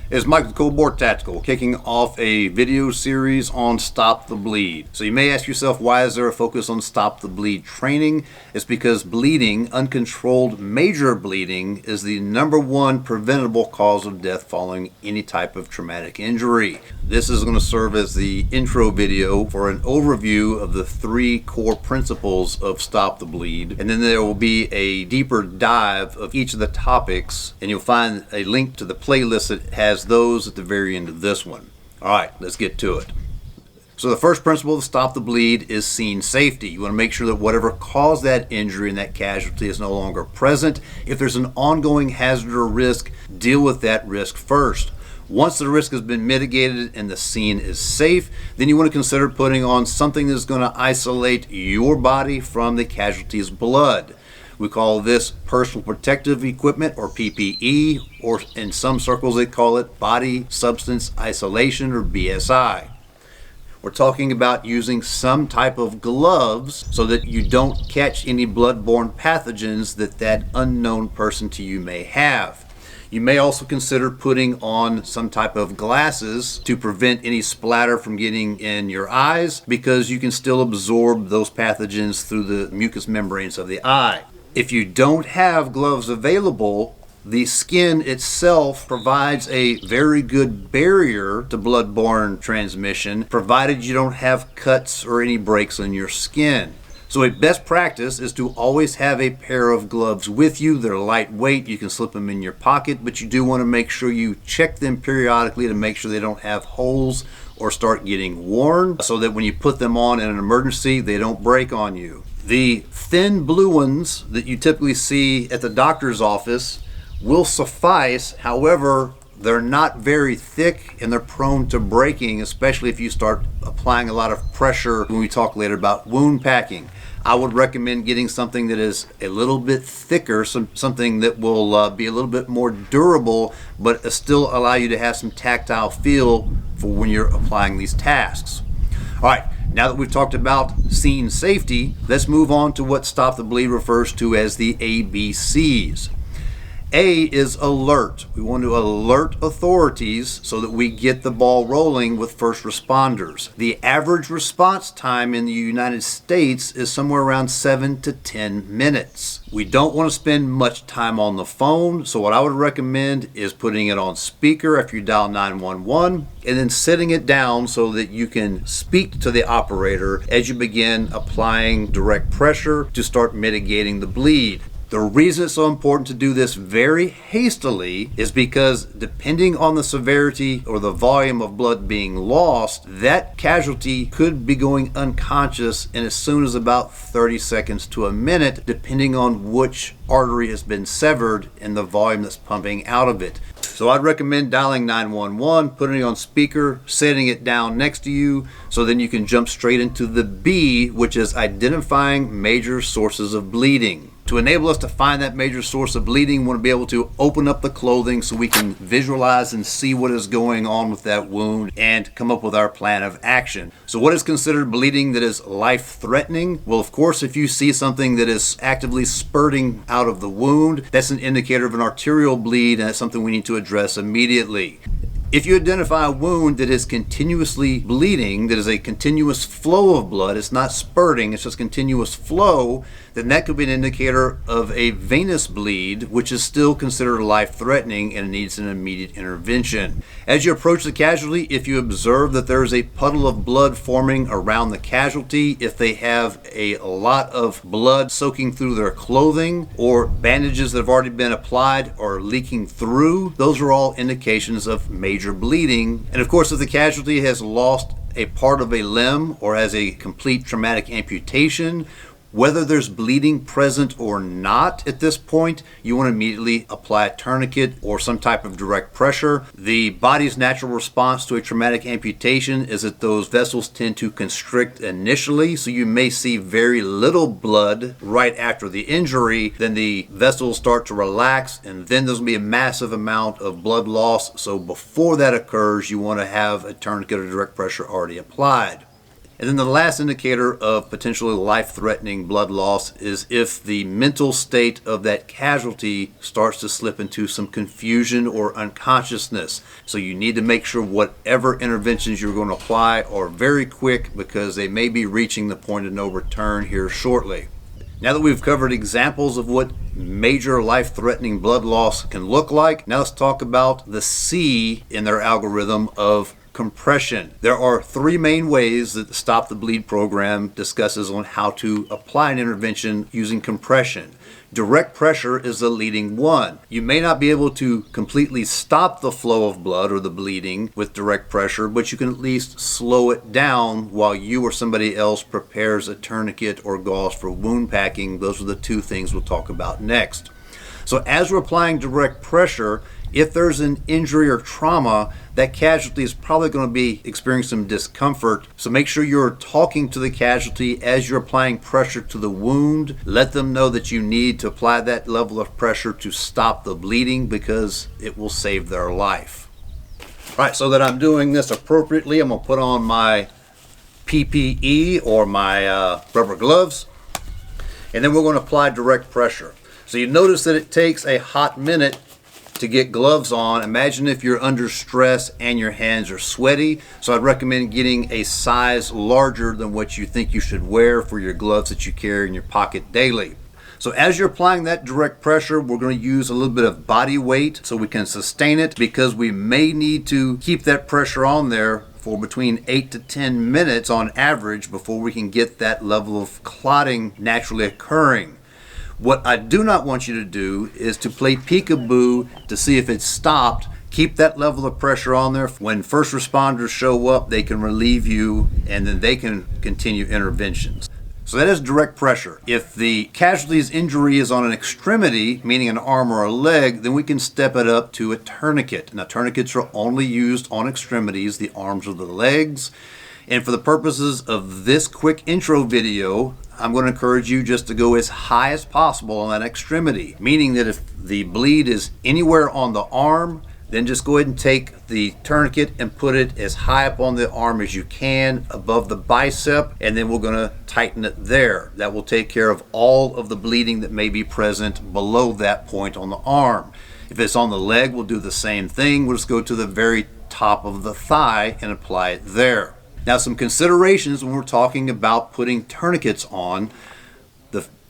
It's Mike the Cold Board Tactical, kicking off a video series on Stop the Bleed. So you may ask yourself, why is there a focus on Stop the Bleed training? It's because bleeding, uncontrolled major bleeding, is the #1 preventable cause of death following any type of traumatic injury. This is going to serve as the intro video for an overview of the 3 core principles of Stop the Bleed, and then there will be a deeper dive of each of the topics, and you'll find a link to the playlist that has those at the very end of this one. All right, let's get to it. So the first principle to Stop the Bleed is scene safety. You want to make sure that whatever caused that injury and that casualty is no longer present. If there's an ongoing hazard or risk, deal with that risk first. Once the risk has been mitigated and the scene is safe, then you want to consider putting on something that's going to isolate your body from the casualty's blood. We call this personal protective equipment, or PPE, or in some circles they call it body substance isolation, or BSI. We're talking about using some type of gloves so that you don't catch any bloodborne pathogens that unknown person to you may have. You may also consider putting on some type of glasses to prevent any splatter from getting in your eyes, because you can still absorb those pathogens through the mucous membranes of the eye. If you don't have gloves available, the skin itself provides a very good barrier to bloodborne transmission, provided you don't have cuts or any breaks on your skin. So a best practice is to always have a pair of gloves with you. They're lightweight, you can slip them in your pocket, but you do want to make sure you check them periodically to make sure they don't have holes or start getting worn, so that when you put them on in an emergency, they don't break on you. The thin blue ones that you typically see at the doctor's office will suffice. However, they're not very thick and they're prone to breaking, especially if you start applying a lot of pressure when we talk later about wound packing. I would recommend getting something that is a little bit thicker, something that will be a little bit more durable, but still allow you to have some tactile feel for when you're applying these tasks. All right, now that we've talked about scene safety, let's move on to what Stop the Bleed refers to as the ABCs. A is alert. We want to alert authorities so that we get the ball rolling with first responders. The average response time in the United States is somewhere around 7 to 10 minutes. We don't want to spend much time on the phone, so what I would recommend is putting it on speaker after you dial 911, and then setting it down so that you can speak to the operator as you begin applying direct pressure to start mitigating the bleed. The reason it's so important to do this very hastily is because, depending on the severity or the volume of blood being lost, that casualty could be going unconscious in as soon as about 30 seconds to a minute, depending on which artery has been severed and the volume that's pumping out of it. So I'd recommend dialing 911, putting it on speaker, setting it down next to you, so then you can jump straight into the B, which is identifying major sources of bleeding. To enable us to find that major source of bleeding, we want to be able to open up the clothing so we can visualize and see what is going on with that wound and come up with our plan of action. So what is considered bleeding that is life-threatening? Well, of course, if you see something that is actively spurting out of the wound, that's an indicator of an arterial bleed, and that's something we need to address immediately. If you identify a wound that is continuously bleeding, that is a continuous flow of blood, it's not spurting, it's just continuous flow, then that could be an indicator of a venous bleed, which is still considered life-threatening and needs an immediate intervention. As you approach the casualty, if you observe that there is a puddle of blood forming around the casualty, if they have a lot of blood soaking through their clothing, or bandages that have already been applied are leaking through, those are all indications of major bleeding. And of course, if the casualty has lost a part of a limb or has a complete traumatic amputation, whether there's bleeding present or not at this point, you want to immediately apply a tourniquet or some type of direct pressure. The body's natural response to a traumatic amputation is that those vessels tend to constrict initially, so you may see very little blood right after the injury. Then the vessels start to relax, and then there's going to be a massive amount of blood loss. So before that occurs, you want to have a tourniquet or direct pressure already applied. And then the last indicator of potentially life-threatening blood loss is if the mental state of that casualty starts to slip into some confusion or unconsciousness. So you need to make sure whatever interventions you're going to apply are very quick, because they may be reaching the point of no return here shortly. Now that we've covered examples of what major life-threatening blood loss can look like, now let's talk about the C in their algorithm of compression. There are three main ways that the Stop the Bleed program discusses on how to apply an intervention using compression. Direct pressure is the leading one. You may not be able to completely stop the flow of blood or the bleeding with direct pressure, but you can at least slow it down while you or somebody else prepares a tourniquet or gauze for wound packing. Those are the two things we'll talk about next. So as we're applying direct pressure, if there's an injury or trauma, that casualty is probably going to be experiencing some discomfort. So make sure you're talking to the casualty as you're applying pressure to the wound. Let them know that you need to apply that level of pressure to stop the bleeding, because it will save their life. All right, so that I'm doing this appropriately, I'm going to put on my PPE or my rubber gloves, and then we're going to apply direct pressure. So you notice that it takes a hot minute to get gloves on. Imagine if you're under stress and your hands are sweaty. So I'd recommend getting a size larger than what you think you should wear for your gloves that you carry in your pocket daily. So as you're applying that direct pressure, we're going to use a little bit of body weight so we can sustain it, because we may need to keep that pressure on there for between 8 to 10 minutes on average before we can get that level of clotting naturally occurring. What I do not want you to do is to play peekaboo to see if it's stopped. Keep that level of pressure on there. When first responders show up, they can relieve you, and then they can continue interventions. So that is direct pressure. If the casualty's injury is on an extremity, meaning an arm or a leg, then we can step it up to a tourniquet. Now, tourniquets are only used on extremities, the arms or the legs. And for the purposes of this quick intro video, I'm going to encourage you just to go as high as possible on that extremity, meaning that if the bleed is anywhere on the arm, then just go ahead and take the tourniquet and put it as high up on the arm as you can, above the bicep, and then we're going to tighten it there. That will take care of all of the bleeding that may be present below that point on the arm. If it's on the leg, we'll do the same thing. We'll just go to the very top of the thigh and apply it there. Now, some considerations when we're talking about putting tourniquets on.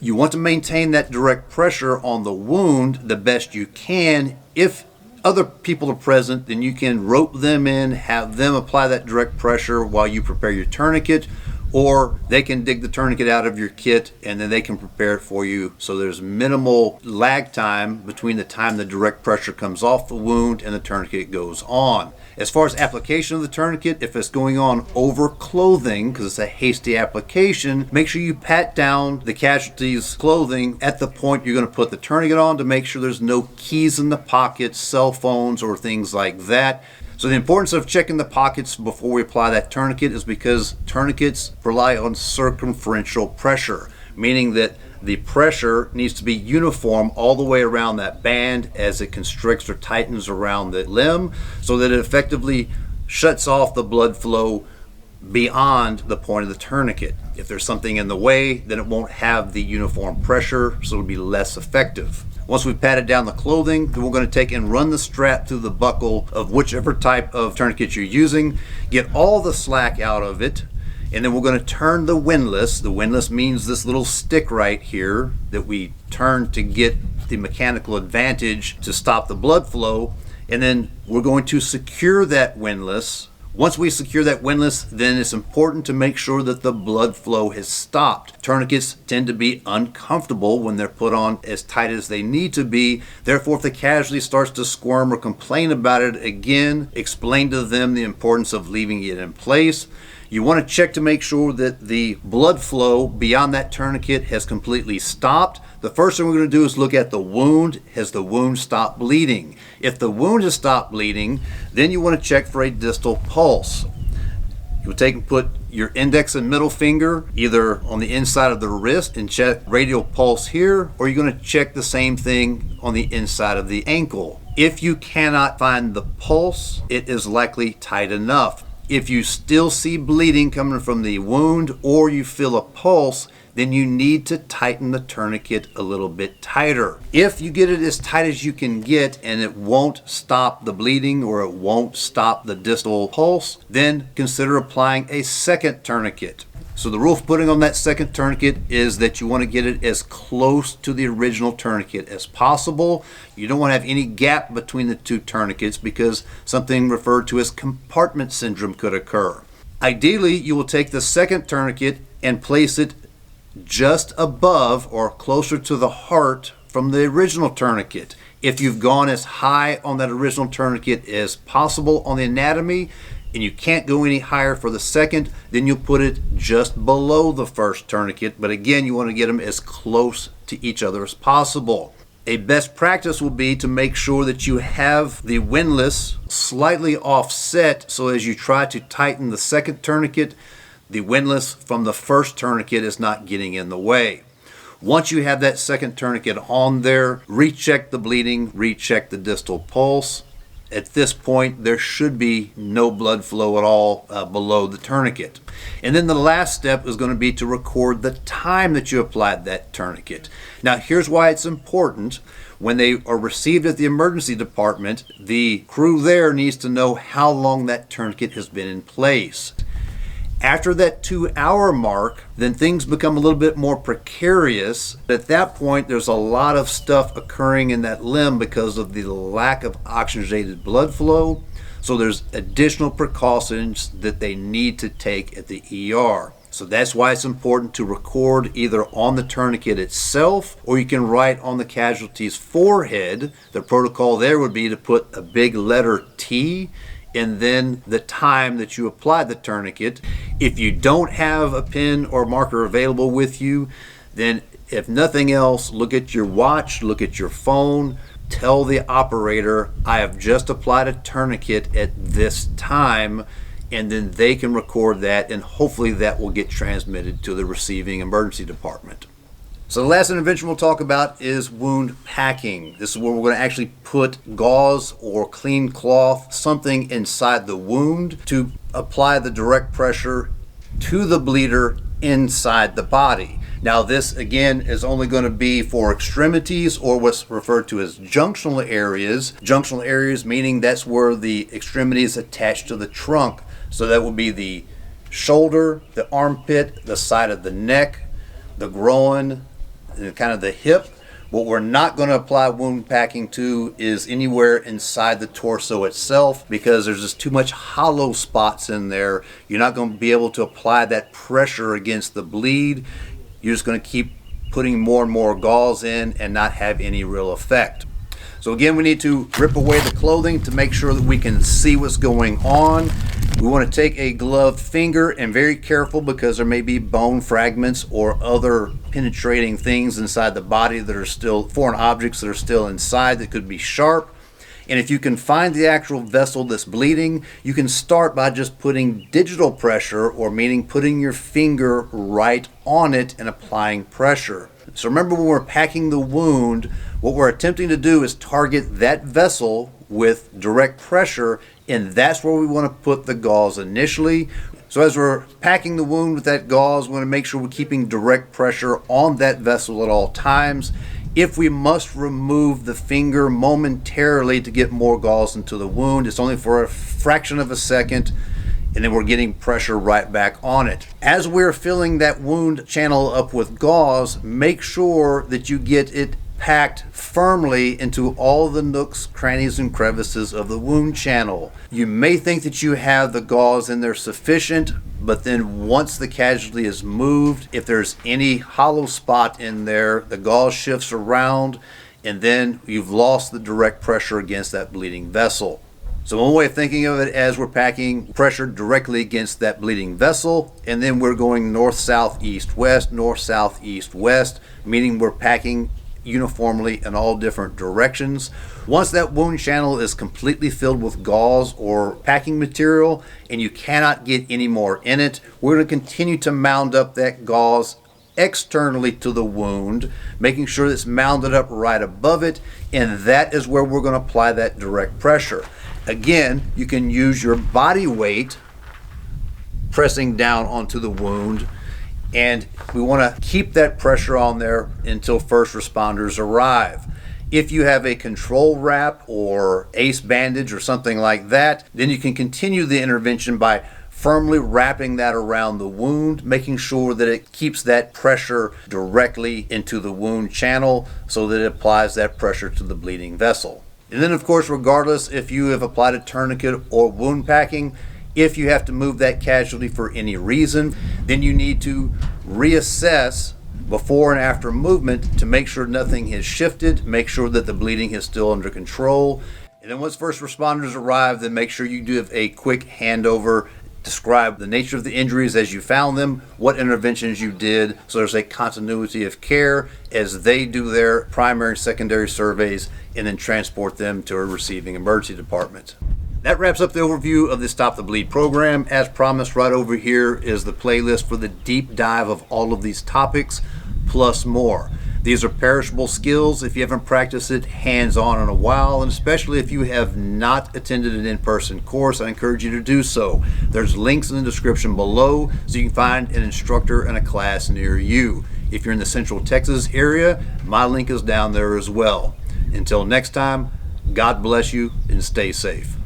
You want to maintain that direct pressure on the wound the best you can. If other people are present, then you can rope them in, have them apply that direct pressure while you prepare your tourniquet, or they can dig the tourniquet out of your kit and then they can prepare it for you. So there's minimal lag time between the time the direct pressure comes off the wound and the tourniquet goes on. As far as application of the tourniquet, if it's going on over clothing, because it's a hasty application, make sure you pat down the casualty's clothing at the point you're going to put the tourniquet on to make sure there's no keys in the pockets, cell phones, or things like that. So the importance of checking the pockets before we apply that tourniquet is because tourniquets rely on circumferential pressure, meaning that the pressure needs to be uniform all the way around that band as it constricts or tightens around the limb, so that it effectively shuts off the blood flow beyond the point of the tourniquet. If there's something in the way, then it won't have the uniform pressure, so it'll be less effective. Once we've patted down the clothing, then we're going to take and run the strap through the buckle of whichever type of tourniquet you're using, get all the slack out of it, and then we're going to turn the windlass. The windlass means this little stick right here that we turn to get the mechanical advantage to stop the blood flow. And then we're going to secure that windlass. Once we secure that windlass, then it's important to make sure that the blood flow has stopped. Tourniquets tend to be uncomfortable when they're put on as tight as they need to be. Therefore, if the casualty starts to squirm or complain about it again, explain to them the importance of leaving it in place. You want to check to make sure that the blood flow beyond that tourniquet has completely stopped. The first thing we're going to do is look at the wound. Has the wound stopped bleeding? If the wound has stopped bleeding, then you want to check for a distal pulse. You'll take and put your index and middle finger either on the inside of the wrist and check radial pulse here, or you're going to check the same thing on the inside of the ankle. If you cannot find the pulse, it is likely tight enough. If you still see bleeding coming from the wound or you feel a pulse, then you need to tighten the tourniquet a little bit tighter. If you get it as tight as you can get and it won't stop the bleeding or it won't stop the distal pulse, then consider applying a second tourniquet. So the rule for putting on that second tourniquet is that you want to get it as close to the original tourniquet as possible. You don't want to have any gap between the two tourniquets because something referred to as compartment syndrome could occur. Ideally, you will take the second tourniquet and place it just above or closer to the heart from the original tourniquet. If you've gone as high on that original tourniquet as possible on the anatomy and you can't go any higher for the second, then you'll put it just below the first tourniquet. But again, you want to get them as close to each other as possible. A best practice will be to make sure that you have the windlass slightly offset, so as you try to tighten the second tourniquet, the windlass from the first tourniquet is not getting in the way. Once you have that second tourniquet on there, recheck the bleeding, recheck the distal pulse. At this point, there should be no blood flow at all below the tourniquet. And then the last step is going to be to record the time that you applied that tourniquet. Now, here's why it's important. When they are received at the emergency department, the crew there needs to know how long that tourniquet has been in place. After that 2-hour mark, then things become a little bit more precarious. At that point, there's a lot of stuff occurring in that limb because of the lack of oxygenated blood flow. So there's additional precautions that they need to take at the ER. So that's why it's important to record either on the tourniquet itself or you can write on the casualty's forehead. The protocol there would be to put a big letter T and then the time that you applied the tourniquet. If you don't have a pen or marker available with you, then if nothing else, look at your watch, look at your phone, tell the operator, I have just applied a tourniquet at this time, and then they can record that, and hopefully that will get transmitted to the receiving emergency department. So the last intervention we'll talk about is wound packing. This is where we're going to actually put gauze or clean cloth, something inside the wound to apply the direct pressure to the bleeder inside the body. Now this again is only going to be for extremities or what's referred to as junctional areas. Junctional areas meaning that's where the extremity is attached to the trunk. So that will be the shoulder, the armpit, the side of the neck, the groin, and kind of the hip. What we're not going to apply wound packing to is anywhere inside the torso itself because there's just too much hollow spots in there. You're not going to be able to apply that pressure against the bleed. You're just going to keep putting more and more gauze in and not have any real effect. So again, we need to rip away the clothing to make sure that we can see what's going on. We want to take a gloved finger and very careful because there may be bone fragments or other penetrating things inside the body that are still foreign objects that are still inside that could be sharp. And if you can find the actual vessel that's bleeding, you can start by just putting digital pressure, or meaning putting your finger right on it and applying pressure. So remember, when we're packing the wound, what we're attempting to do is target that vessel with direct pressure, and that's where we want to put the gauze initially. So as we're packing the wound with that gauze, we want to make sure we're keeping direct pressure on that vessel at all times. If we must remove the finger momentarily to get more gauze into the wound, it's only for a fraction of a second, and then we're getting pressure right back on it. As we're filling that wound channel up with gauze, make sure that you get it packed firmly into all the nooks, crannies, and crevices of the wound channel. You may think that you have the gauze in there sufficient, but then once the casualty is moved, if there's any hollow spot in there, the gauze shifts around, and then you've lost the direct pressure against that bleeding vessel. So one way of thinking of it, as we're packing pressure directly against that bleeding vessel, and then we're going north, south, east, west, north, south, east, west, meaning we're packing uniformly in all different directions. Once that wound channel is completely filled with gauze or packing material and you cannot get any more in it, we're going to continue to mound up that gauze externally to the wound, making sure it's mounded up right above it, and that is where we're going to apply that direct pressure. Again, you can use your body weight pressing down onto the wound. And we want to keep that pressure on there until first responders arrive. If you have a control wrap or ACE bandage or something like that, then you can continue the intervention by firmly wrapping that around the wound, making sure that it keeps that pressure directly into the wound channel so that it applies that pressure to the bleeding vessel. And then, of course, regardless if you have applied a tourniquet or wound packing, if you have to move that casualty for any reason, then you need to reassess before and after movement to make sure nothing has shifted, make sure that the bleeding is still under control. And then once first responders arrive, then make sure you give a quick handover, describe the nature of the injuries as you found them, what interventions you did, so there's a continuity of care as they do their primary and secondary surveys, and then transport them to a receiving emergency department. That wraps up the overview of the Stop the Bleed program. As promised, right over here is the playlist for the deep dive of all of these topics, plus more. These are perishable skills if you haven't practiced it hands-on in a while, and especially if you have not attended an in-person course, I encourage you to do so. There's links in the description below so you can find an instructor and a class near you. If you're in the Central Texas area, my link is down there as well. Until next time, God bless you and stay safe.